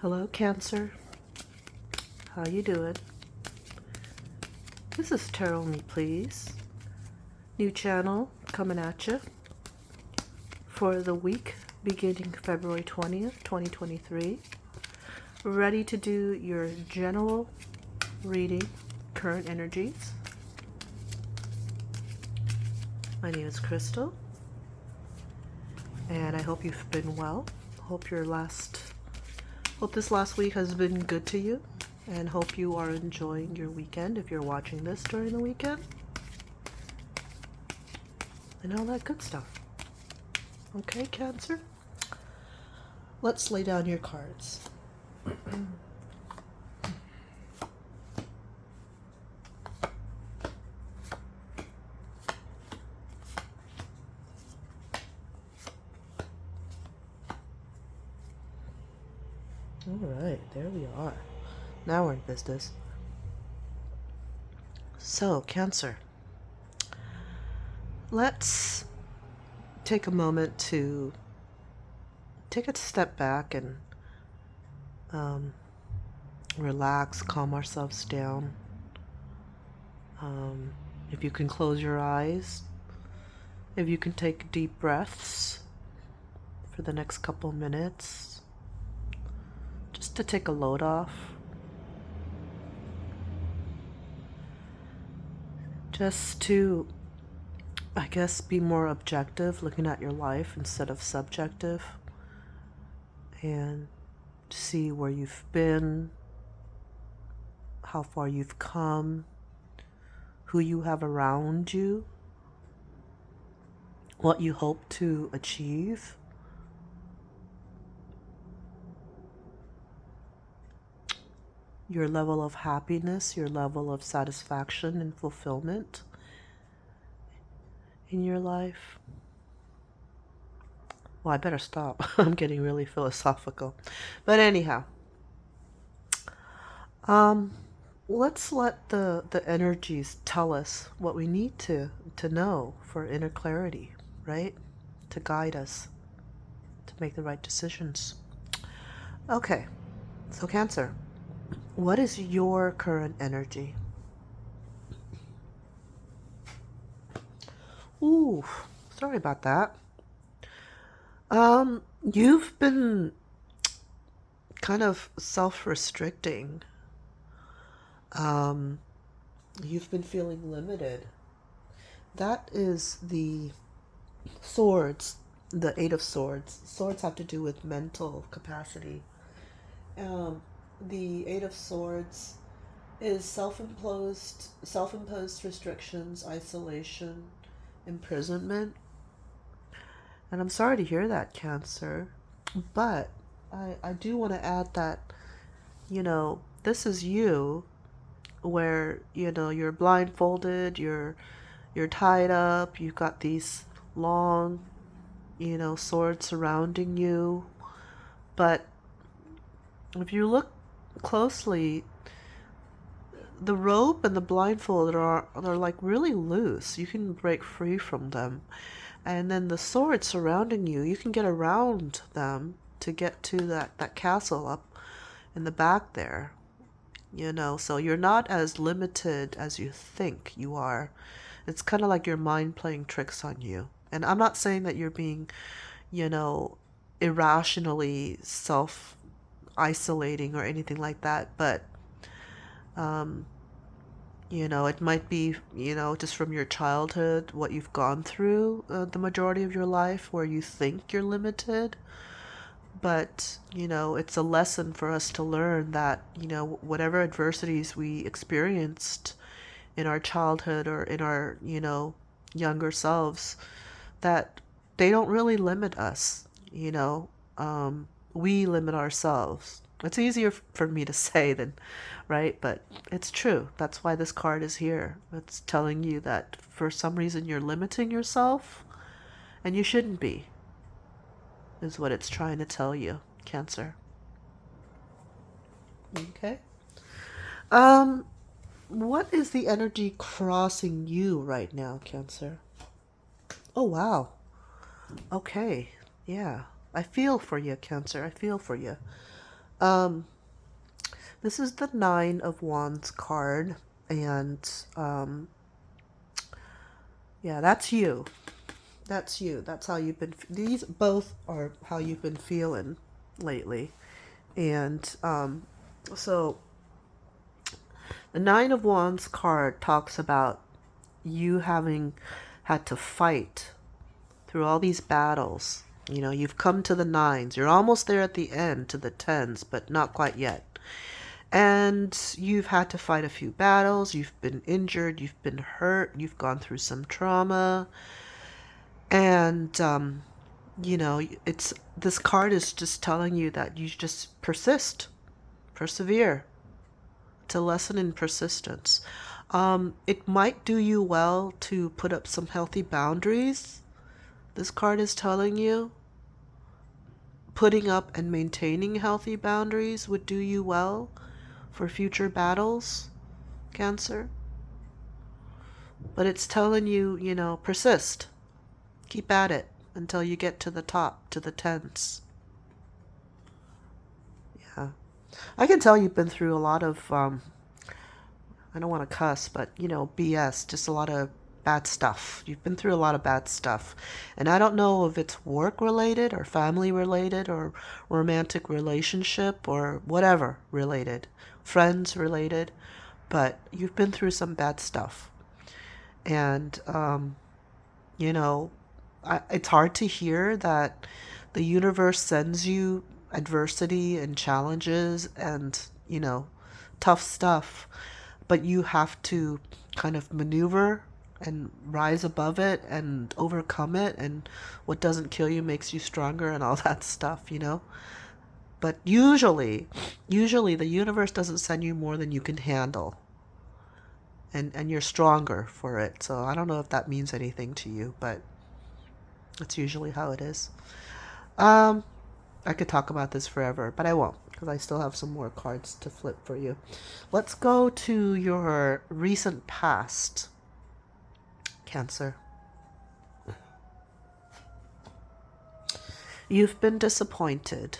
Hello, Cancer. How you doing? This is Tarot Me Please. New channel coming at you for the week beginning February 20th, 2023. Ready to do your general reading, current energies. My name is Crystal, and I hope you've been well. Hope this last week has been good to you, and hope you are enjoying your weekend if you're watching this during the weekend, and all that good stuff. Okay, Cancer? Let's lay down your cards. Alright, there we are. Now we're in business. So, Cancer, let's take a moment to take a step back and relax, calm ourselves down. If you can close your eyes, if you can take deep breaths for the next couple minutes, just to take a load off. Just to, I guess, be more objective, looking at your life instead of subjective, and see where you've been, how far you've come, who you have around you, what you hope to achieve. Your level of happiness, your level of satisfaction and fulfillment in your life. Well, I better stop. I'm getting really philosophical. But anyhow, let's let the energies tell us what we need to know for inner clarity, right? To guide us, to make the right decisions. Okay, so Cancer, what is your current energy? Ooh, sorry about that. You've been kind of self-restricting. You've been feeling limited. That is the swords, the Eight of Swords. Swords have to do with mental capacity. The Eight of Swords is self-imposed restrictions, isolation, imprisonment. And I'm sorry to hear that, Cancer. But I do want to add that, this is you where, you're blindfolded, you're tied up, you've got these long, swords surrounding you. But if you look closely, the rope and the blindfold are like really loose. You can break free from them. And then the swords surrounding you, you can get around them to get to that castle up in the back there. So you're not as limited as you think you are. It's kind of like your mind playing tricks on you. And I'm not saying that you're being, irrationally self-isolating or anything like that, but, it might be, just from your childhood, what you've gone through the majority of your life where you think you're limited. But, it's a lesson for us to learn that, whatever adversities we experienced in our childhood or in our, younger selves, that they don't really limit us, we limit ourselves. It's easier for me to say than, right? But it's true. That's why this card is here. It's telling you that for some reason you're limiting yourself, and you shouldn't be, is what it's trying to tell you, Cancer. Okay. What is the energy crossing you right now, Cancer? Oh, wow. Okay. Yeah. I feel for you, Cancer. I feel for you. Um, this is the Nine of Wands card, and yeah, that's you. That's you. That's how you've been. These both are how you've been feeling lately, and so the Nine of Wands card talks about you having had to fight through all these battles. You know, you've come to the nines. You're almost there at the end to the tens, but not quite yet. And you've had to fight a few battles. You've been injured. You've been hurt. You've gone through some trauma. And, you know, it's this card is just telling you that you just persist, persevere. It's a lesson in persistence. It might do you well to put up some healthy boundaries. This card is telling you putting up and maintaining healthy boundaries would do you well for future battles, Cancer. But it's telling you, you know, persist. Keep at it until you get to the top, to the tens. Yeah. I can tell you've been through a lot of, I don't want to cuss, but, you know, BS, just a lot of bad stuff. You've been through a lot of bad stuff. And I don't know if it's work related or family related or romantic relationship or whatever related, friends related, but you've been through some bad stuff. And, you know, it's hard to hear that the universe sends you adversity and challenges and, you know, tough stuff, but you have to kind of maneuver and rise above it and overcome it, and what doesn't kill you makes you stronger and all that stuff, you know. But usually the universe doesn't send you more than you can handle, and you're stronger for it. So I don't know if that means anything to you, but that's usually how it is. um I could talk about this forever, but I won't because I still have some more cards to flip for you. Let's go to your recent past, Cancer. You've been disappointed.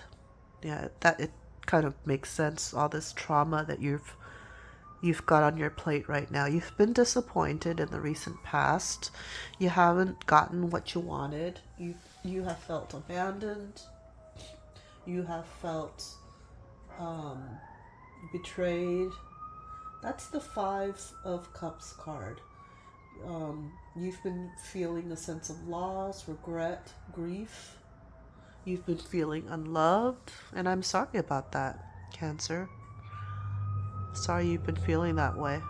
Yeah, that it kind of makes sense. All this trauma that you've got on your plate right now. You've been disappointed in the recent past. You haven't gotten what you wanted. You have felt abandoned. You have felt um, betrayed. That's the Five of Cups card. You've been feeling a sense of loss, regret, grief. You've been feeling unloved, and I'm sorry about that, Cancer. Sorry you've been feeling that way.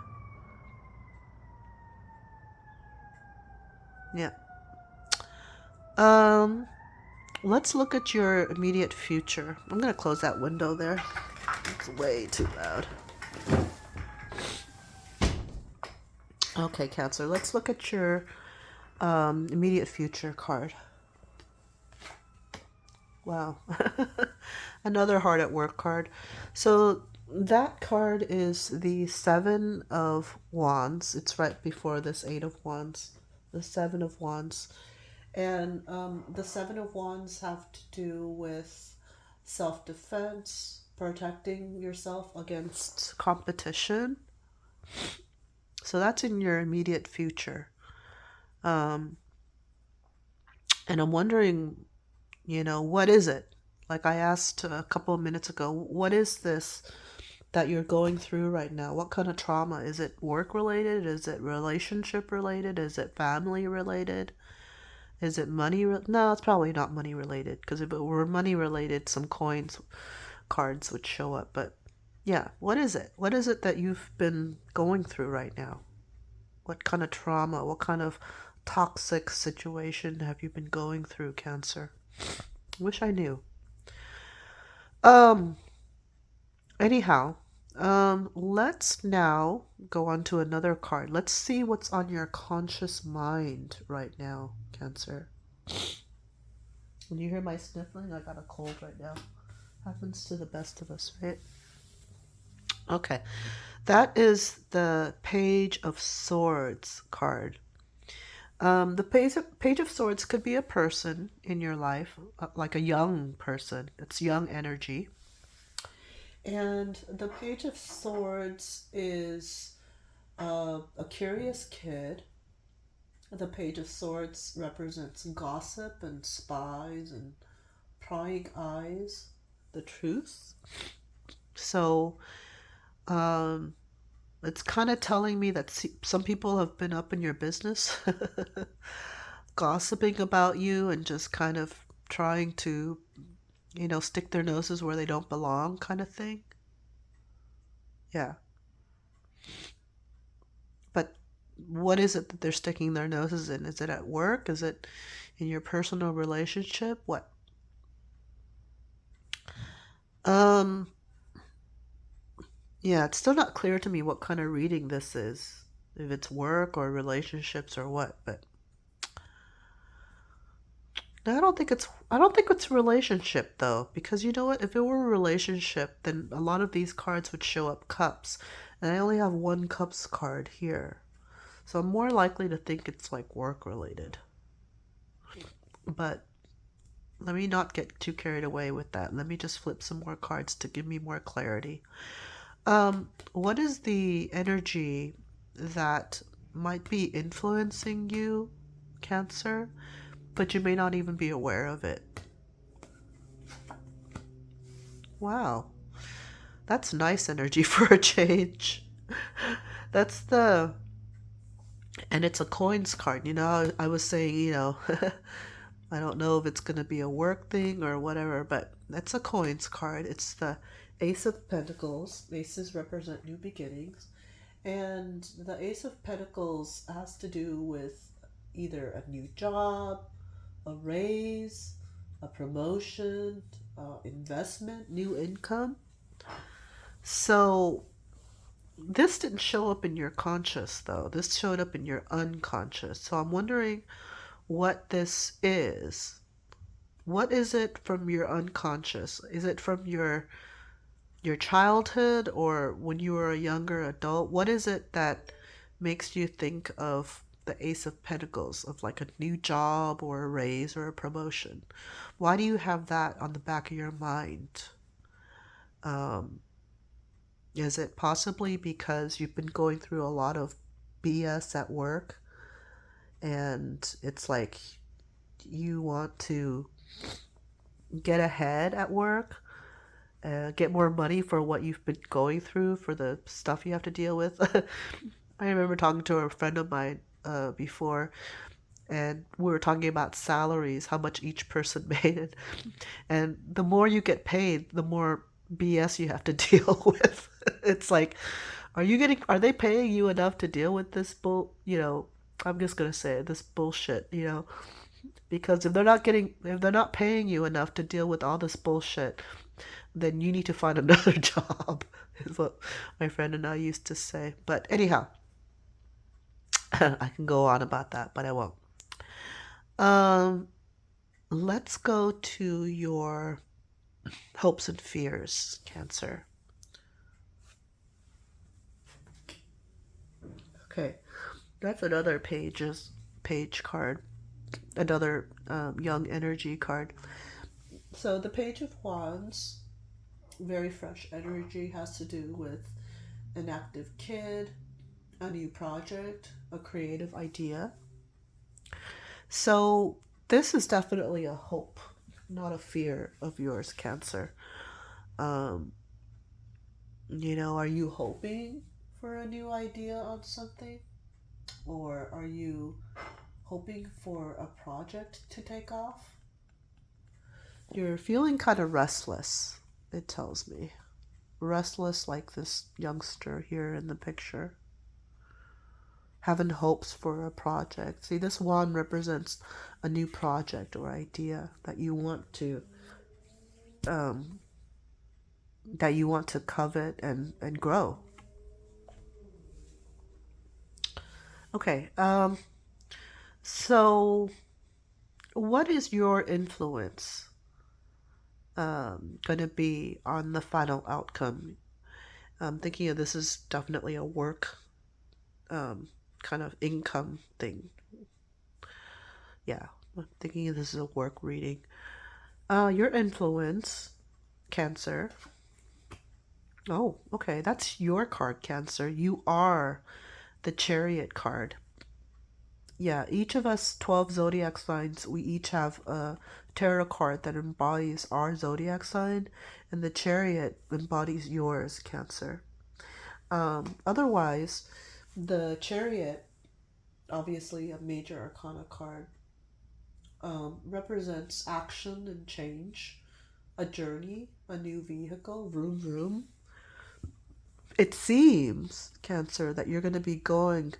Yeah. Um, let's look at your immediate future. I'm gonna close that window there. It's way too loud. Okay, Cancer. Let's look at your immediate future card. Wow. Another hard at work card. So that card is the Seven of Wands. It's right before this Eight of Wands. The Seven of Wands. And the Seven of Wands have to do with self-defense, protecting yourself against competition. So that's in your immediate future. Um, and I'm wondering, you know, what is it? Like I asked a couple of minutes ago, what is this that you're going through right now? What kind of trauma? Is it work related? Is it relationship related? Is it family related? Is it money? No, it's probably not money related, because if it were money related, some coins, cards would show up. But yeah, what is it? What is it that you've been going through right now? What kind of trauma? What kind of toxic situation have you been going through, Cancer? Wish I knew. Um, anyhow, let's now go on to another card. Let's see what's on your conscious mind right now, Cancer. When you hear my sniffling, I got a cold right now. Happens to the best of us, right? Okay. That is the Page of Swords card. The Page of Swords could be a person in your life, like a young person. It's young energy. And the Page of Swords is a curious kid. The Page of Swords represents gossip and spies and prying eyes, the truth. So, um, it's kind of telling me that some people have been up in your business, gossiping about you and just kind of trying to, stick their noses where they don't belong, kind of thing. Yeah. But what is it that they're sticking their noses in? Is it at work? Is it in your personal relationship? What? Um, yeah, it's still not clear to me what kind of reading this is. If it's work or relationships or what, but no, I don't think it's a relationship though, because you know what? If it were a relationship, then a lot of these cards would show up cups, and I only have one cups card here. So I'm more likely to think it's like work related. But let me not get too carried away with that. Let me just flip some more cards to give me more clarity. What is the energy that might be influencing you, Cancer, but you may not even be aware of it? Wow, that's nice energy for a change. That's the, and it's a coins card. I was saying, I don't know if it's going to be a work thing or whatever, but that's a coins card. It's the Ace of Pentacles. Aces represent new beginnings. And the Ace of Pentacles has to do with either a new job, a raise, a promotion, investment, new income. So this didn't show up in your conscious, though. This showed up in your unconscious. So I'm wondering what this is. What is it from your unconscious? Is it from your childhood or when you were a younger adult? What is it that makes you think of the Ace of Pentacles, of like a new job or a raise or a promotion? Why do you have that on the back of your mind? Um, is it possibly because you've been going through a lot of BS at work and it's like you want to get ahead at work, get more money for what you've been going through, for the stuff you have to deal with? I remember talking to a friend of mine before, and we were talking about salaries, how much each person made. And the more you get paid, the more BS you have to deal with. It's like, are they paying you enough to deal with this I'm just going to say it, this bullshit. Because if they're not paying you enough to deal with all this bullshit, then you need to find another job, is what my friend and I used to say. But anyhow, I can go on about that, but I won't. Um, let's go to your hopes and fears, Cancer. Okay, that's another page card, another young energy card. So the Page of Wands, very fresh energy, has to do with an active kid, a new project, a creative idea. So this is definitely a hope, not a fear of yours, Cancer. Um, are you hoping for a new idea on something? Or are you hoping for a project to take off? You're feeling kind of restless, it tells me. Restless like this youngster here in the picture. Having hopes for a project. See, this wand represents a new project or idea that you want to um, covet and grow. Okay. So what is your influence going to be on the final outcome? I'm thinking of this as definitely a work kind of income thing. Yeah, I'm thinking of this as a work reading. Your influence, Cancer, Oh, okay. That's your card, Cancer. You are the Chariot card. Yeah, each of us 12 zodiac signs, we each have a tarot card that embodies our zodiac sign, and the Chariot embodies yours, Cancer. Otherwise, the Chariot, obviously a major arcana card, represents action and change, a journey, a new vehicle, vroom vroom. It seems, Cancer, that you're going to be going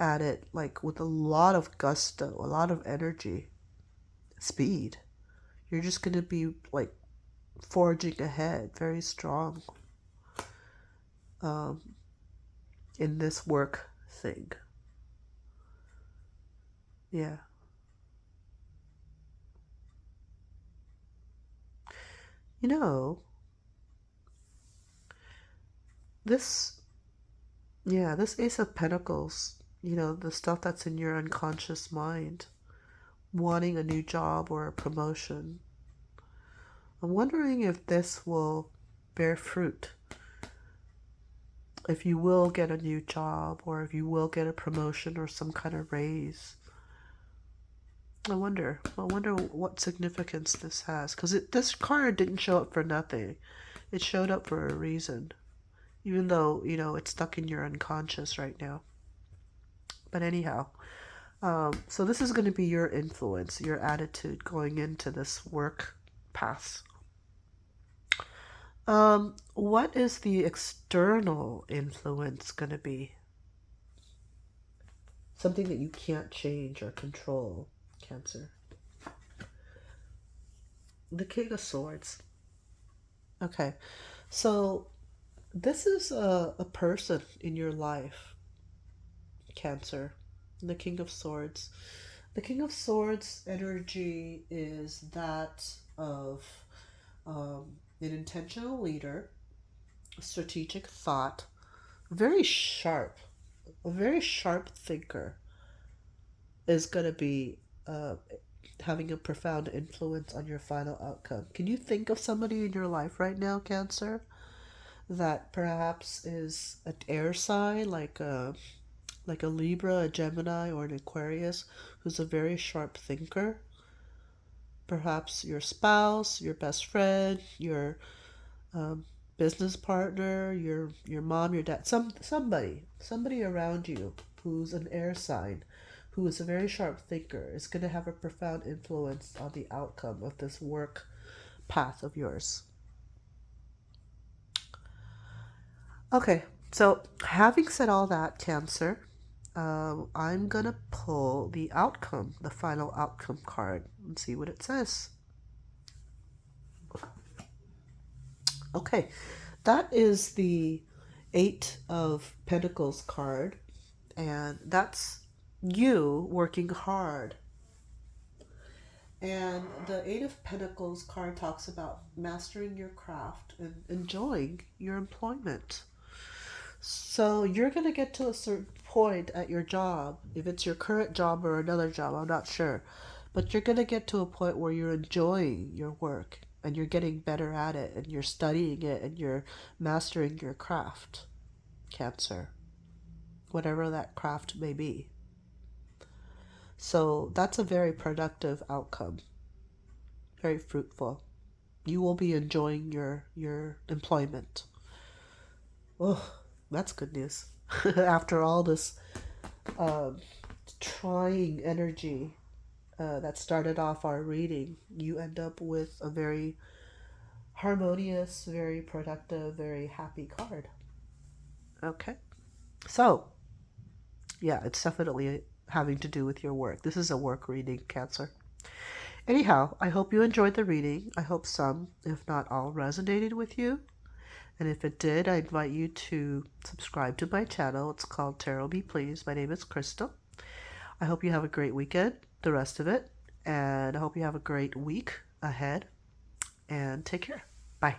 at it like with a lot of gusto, a lot of energy, speed. You're just going to be like forging ahead, very strong um, in this work thing. Yeah. You know, this, yeah, this Ace of Pentacles, the stuff that's in your unconscious mind, wanting a new job or a promotion. I'm wondering if this will bear fruit, if you will get a new job or if you will get a promotion or some kind of raise. I wonder what significance this has, because this card didn't show up for nothing. It showed up for a reason, even though it's stuck in your unconscious right now. But anyhow, so this is going to be your influence, your attitude going into this work path. What is the external influence going to be? Something that you can't change or control, Cancer. The King of Swords. Okay, so this is a person in your life, Cancer. The King of Swords. The King of Swords energy is that of an intentional leader, a strategic thought, very sharp, a very sharp thinker is going to be having a profound influence on your final outcome. Can you think of somebody in your life right now, Cancer, that perhaps is an air sign, like a Libra, a Gemini, or an Aquarius, who's a very sharp thinker? Perhaps your spouse, your best friend, your um, business partner, your mom, your dad, somebody around you who's an air sign, who is a very sharp thinker, is going to have a profound influence on the outcome of this work path of yours. Okay, so having said all that, Cancer, I'm gonna pull the outcome, the final outcome card, and see what it says. Okay, that is the Eight of Pentacles card, and that's you working hard. And the Eight of Pentacles card talks about mastering your craft and enjoying your employment. So you're going to get to a certain point at your job, if it's your current job or another job, I'm not sure. But you're going to get to a point where you're enjoying your work and you're getting better at it and you're studying it and you're mastering your craft, Cancer, whatever that craft may be. So that's a very productive outcome, very fruitful. You will be enjoying your employment. Oh, that's good news. After all this um, trying energy that started off our reading, you end up with a very harmonious, very productive, very happy card. Okay. So, yeah, it's definitely having to do with your work. This is a work reading, Cancer. Anyhow, I hope you enjoyed the reading. I hope some, if not all, resonated with you. And if it did, I invite you to subscribe to my channel. It's called Tarot Be Pleased. My name is Crystal. I hope you have a great weekend, the rest of it. And I hope you have a great week ahead. And take care. Bye.